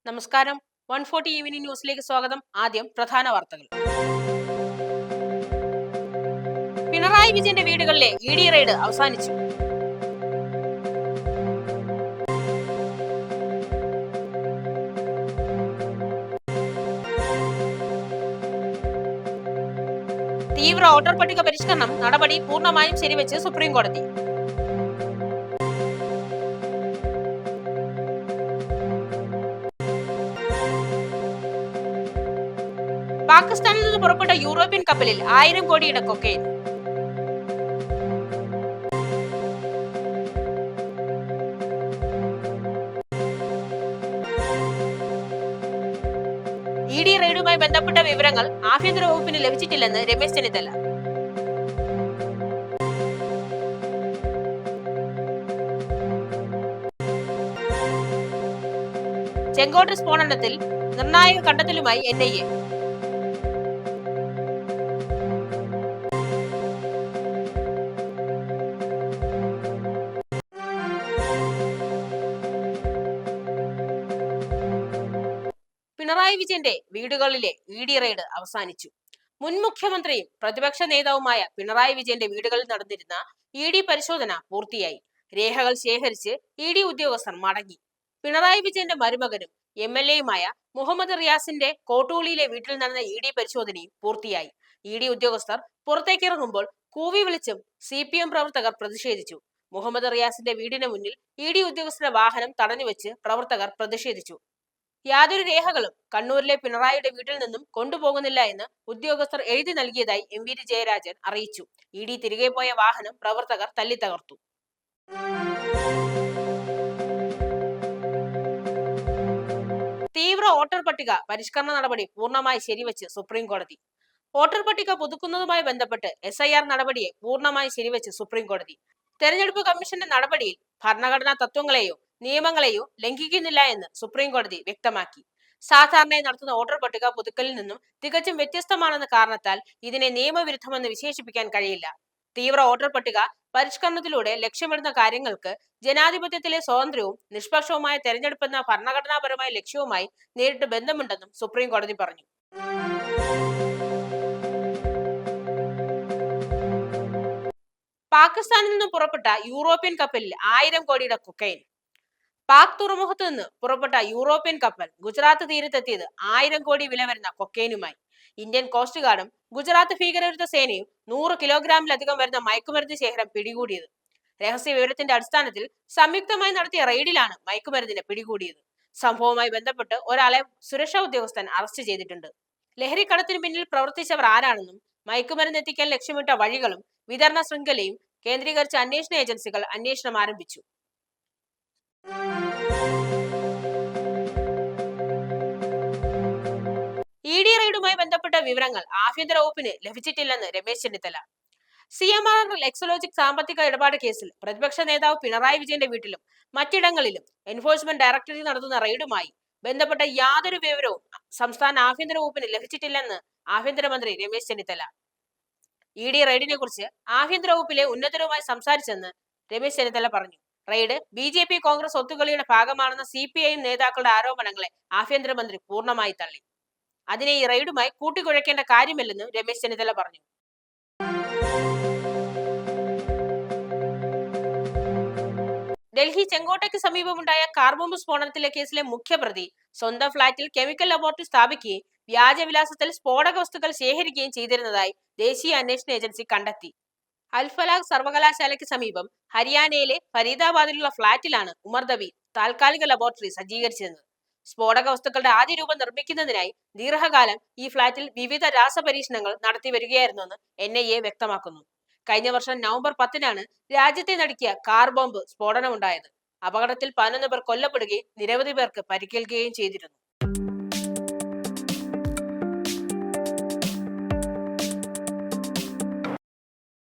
നമസ്കാരം. 140 ഈവനിംഗ് ന്യൂസിലേക്ക് സ്വാഗതം. ആദ്യം പ്രധാന വാർത്തകൾ. പിണറായി വിജയന്റെ വീടുകളിലെ ഇഡി റെയ്ഡ് അവസാനിച്ചു. തീവ്ര വോട്ടർ പട്ടിക പരിഷ്കരണം നടപടി പൂർണ്ണമായും ശരിവെച്ച് സുപ്രീം കോടതി. പാകിസ്ഥാനിൽ നിന്ന് പുറപ്പെട്ട യൂറോപ്യൻ കപ്പലിൽ 1000 കോടിയുടെ കൊക്കൈൻ. ഇഡി റെയ്ഡുമായി ബന്ധപ്പെട്ട വിവരങ്ങൾ ആഭ്യന്തര വകുപ്പിന് ലഭിച്ചിട്ടില്ലെന്ന് രമേശ് ചെന്നിത്തല. ചെങ്കോട്ട സ്ഫോടനത്തിൽ നിർണായക കണ്ടെത്തലുമായി NIA. പിണറായി വിജയന്റെ വീടുകളിലെ ഇഡി റെയ്ഡ് അവസാനിച്ചു. മുൻ മുഖ്യമന്ത്രിയും പ്രതിപക്ഷ നേതാവുമായ പിണറായി വിജയന്റെ വീടുകളിൽ നടന്നിരുന്ന ഇഡി പരിശോധന പൂർത്തിയായി. രേഖകൾ ശേഖരിച്ച് ഇഡി ഉദ്യോഗസ്ഥർ മടങ്ങി. പിണറായി വിജയന്റെ മരുമകനും MLAയുമായ മുഹമ്മദ് റിയാസിന്റെ കോട്ടൂളിയിലെ വീട്ടിൽ നടന്ന ഇഡി പരിശോധനയും പൂർത്തിയായി. ഇഡി ഉദ്യോഗസ്ഥർ പുറത്തേക്കിറങ്ങുമ്പോൾ കൂവി വിളിച്ചും CPM പ്രവർത്തകർ പ്രതിഷേധിച്ചു. മുഹമ്മദ് റിയാസിന്റെ വീടിന് മുന്നിൽ ഇഡി ഉദ്യോഗസ്ഥരുടെ വാഹനം തടഞ്ഞുവെച്ച് പ്രവർത്തകർ പ്രതിഷേധിച്ചു. യാതൊരു രേഖകളും കണ്ണൂരിലെ പിണറായിയുടെ വീട്ടിൽ നിന്നും കൊണ്ടുപോകുന്നില്ല എന്ന് ഉദ്യോഗസ്ഥർ എഴുതി നൽകിയതായി MV ജയരാജൻ അറിയിച്ചു. ഇഡി തിരികെ പോയ വാഹനം പ്രവർത്തകർ തല്ലിത്തകർത്തു. തീവ്ര വോട്ടർ പട്ടിക പരിഷ്കരണ നടപടി പൂർണ്ണമായി ശരിവെച്ച് സുപ്രീം കോടതി. വോട്ടർ പട്ടിക പുതുക്കുന്നതുമായി ബന്ധപ്പെട്ട് SIR നടപടിയെ പൂർണ്ണമായി ശരിവെച്ച് സുപ്രീം കോടതി. തെരഞ്ഞെടുപ്പ് കമ്മീഷന്റെ നടപടിയിൽ ഭരണഘടനാ തത്വങ്ങളെയോ നിയമങ്ങളെയോ ലംഘിക്കുന്നില്ല എന്ന് സുപ്രീം കോടതി വ്യക്തമാക്കി. സാധാരണയായി നടത്തുന്ന വോട്ടർ പട്ടിക പുതുക്കലിൽ നിന്നും തികച്ചും വ്യത്യസ്തമാണെന്ന കാരണത്താൽ ഇതിനെ നിയമവിരുദ്ധമെന്ന് വിശേഷിപ്പിക്കാൻ കഴിയില്ല. തീവ്ര വോട്ടർ പട്ടിക പരിഷ്കരണത്തിലൂടെ ലക്ഷ്യമിടുന്ന കാര്യങ്ങൾക്ക് ജനാധിപത്യത്തിലെ സ്വാതന്ത്ര്യവും നിഷ്പക്ഷവുമായ തെരഞ്ഞെടുപ്പെന്ന ഭരണഘടനാപരമായ ലക്ഷ്യവുമായി നേരിട്ട് ബന്ധമുണ്ടെന്നും സുപ്രീം കോടതി പറഞ്ഞു. പാകിസ്ഥാനിൽ നിന്നും പുറപ്പെട്ട യൂറോപ്യൻ കപ്പലിൽ 1000 കോടിയുടെ കൊക്കൈൻ. പാക് തുറമുഖത്ത് നിന്ന് പുറപ്പെട്ട യൂറോപ്യൻ കപ്പൽ ഗുജറാത്ത് തീരത്തെത്തിയത് 1000 കോടി വില വരുന്ന കൊക്കൈനുമായി. ഇന്ത്യൻ കോസ്റ്റ് ഗാർഡും ഗുജറാത്ത് ഭീകരവിരുദ്ധ സേനയും 100 കിലോഗ്രാമിലധികം വരുന്ന മയക്കുമരുന്ന് ശേഖരം പിടികൂടിയത്. രഹസ്യ വിവരത്തിന്റെ അടിസ്ഥാനത്തിൽ സംയുക്തമായി നടത്തിയ റെയ്ഡിലാണ് മയക്കുമരുന്നിനെ പിടികൂടിയത്. സംഭവവുമായി ബന്ധപ്പെട്ട് ഒരാളെ സുരക്ഷാ ഉദ്യോഗസ്ഥൻ അറസ്റ്റ് ചെയ്തിട്ടുണ്ട്. ലഹരിക്കടത്തിന് പിന്നിൽ പ്രവർത്തിച്ചവർ ആരാണെന്നും മയക്കുമരുന്ന് എത്തിക്കാൻ ലക്ഷ്യമിട്ട വഴികളും വിതരണ ശൃംഖലയും കേന്ദ്രീകരിച്ച അന്വേഷണ ഏജൻസികൾ അന്വേഷണം ആരംഭിച്ചു. ഇഡി റെയ്ഡുമായി ബന്ധപ്പെട്ട വിവരങ്ങൾ ആഭ്യന്തര വകുപ്പിന് ലഭിച്ചിട്ടില്ലെന്ന് രമേശ് ചെന്നിത്തല. CMR എക്സോലോജിക് സാമ്പത്തിക ഇടപാട് കേസിൽ പ്രതിപക്ഷ നേതാവ് പിണറായി വിജയന്റെ വീട്ടിലും മറ്റിടങ്ങളിലും എൻഫോഴ്സ്മെന്റ് ഡയറക്ടറേറ്റ് നടത്തുന്ന റെയ്ഡുമായി ബന്ധപ്പെട്ട യാതൊരു വിവരവും സംസ്ഥാന ആഭ്യന്തര വകുപ്പിന് ലഭിച്ചിട്ടില്ലെന്ന് ആഭ്യന്തരമന്ത്രി രമേശ് ചെന്നിത്തല. ഇഡി റെയ്ഡിനെ കുറിച്ച് ആഭ്യന്തര വകുപ്പിലെ ഉന്നതരുമായി സംസാരിച്ചെന്ന് രമേശ് ചെന്നിത്തല പറഞ്ഞു. റെയ്ഡ് BJP കോൺഗ്രസ് ഒത്തുകളിയുടെ ഭാഗമാണെന്ന CPIM നേതാക്കളുടെ ആരോപണങ്ങളെ ആഭ്യന്തരമന്ത്രി പൂർണ്ണമായി തള്ളി. അതിനെ ഈ റെയ്ഡുമായി കൂട്ടിക്കുഴയ്ക്കേണ്ട കാര്യമില്ലെന്നും രമേശ് ചെന്നിത്തല പറഞ്ഞു. ഡൽഹി ചെങ്കോട്ടയ്ക്ക് സമീപമുണ്ടായ കാർ ബോംബ് സ്ഫോടനത്തിലെ കേസിലെ മുഖ്യപ്രതി സ്വന്തം ഫ്ളാറ്റിൽ കെമിക്കൽ ലബോറട്ടറി സ്ഥാപിക്കുകയും വ്യാജവിലാസത്തിൽ സ്ഫോടക വസ്തുക്കൾ ശേഖരിക്കുകയും ചെയ്തിരുന്നതായി ദേശീയ അന്വേഷണ ഏജൻസി കണ്ടെത്തി. അൽഫലാഖ് സർവകലാശാലയ്ക്ക് സമീപം ഹരിയാനയിലെ ഫരീദാബാദിലുള്ള ഫ്ളാറ്റിലാണ് ഉമർ ദബി താൽക്കാലിക ലബോറട്ടറി സജ്ജീകരിച്ചിരുന്നത്. സ്ഫോടക വസ്തുക്കളുടെ ആദ്യ രൂപം നിർമ്മിക്കുന്നതിനായി ദീർഘകാലം ഈ ഫ്ളാറ്റിൽ വിവിധ രാസപരീക്ഷണങ്ങൾ നടത്തി വരികയായിരുന്നെന്ന് NIA വ്യക്തമാക്കുന്നു. കഴിഞ്ഞ വർഷം നവംബർ 10-നാണ് രാജ്യത്തെ നടുക്കിയ കാർ ബോംബ് സ്ഫോടനമുണ്ടായത്. അപകടത്തിൽ 11 പേർ കൊല്ലപ്പെടുകയും നിരവധി പേർക്ക് പരിക്കേൽക്കുകയും ചെയ്തിരുന്നു.